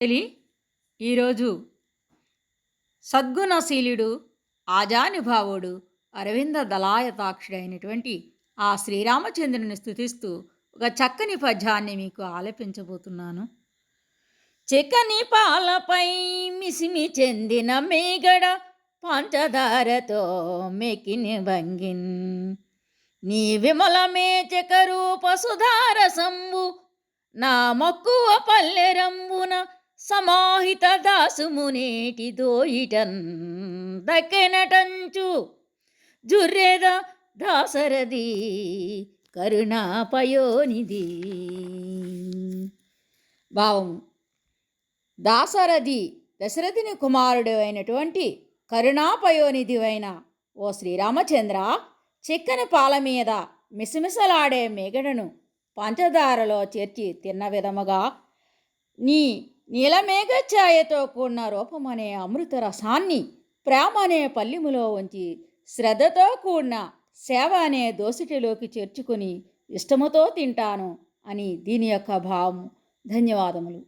తెలి ఈరోజు సద్గుణశీలుడు ఆజానుభావుడు అరవింద దళాయతాక్షుడైనటువంటి ఆ శ్రీరామచంద్రుని స్తుతిస్తూ ఒక చక్కని పద్యాన్ని మీకు ఆలపించబోతున్నాను. చిక్కని పాలపై మిసిమి చెందిన మేగడ పంచదారతో మెకిని భంగిన్ నీ విమల మేచక రూప సుధారసంబు నా మక్కువ పల్లెరంబున సమాహిత దాసుమునేటి దోయిటన్ దక్కెనటంచు జుర్రెద దాసరథి కరుణాపయోనిధి. భావము: దాసరథి దశరథుని కుమారుడు అయినటువంటి కరుణాపయోనిధి అయిన ఓ శ్రీరామచంద్ర, చిక్కని పాల మీద మిసమిసలాడే మేగడను పంచదారలో చేర్చి తిన్న విధముగా నీ నీలమేఘఛాయతో కూడిన రూపమనే అమృత రసాన్ని ప్రేమ అనే పల్లిములో ఉంచి శ్రద్ధతో కూడిన సేవ అనే దోసిటిలోకి చేర్చుకొని ఇష్టముతో తింటాను అని దీని యొక్క భావము. ధన్యవాదములు.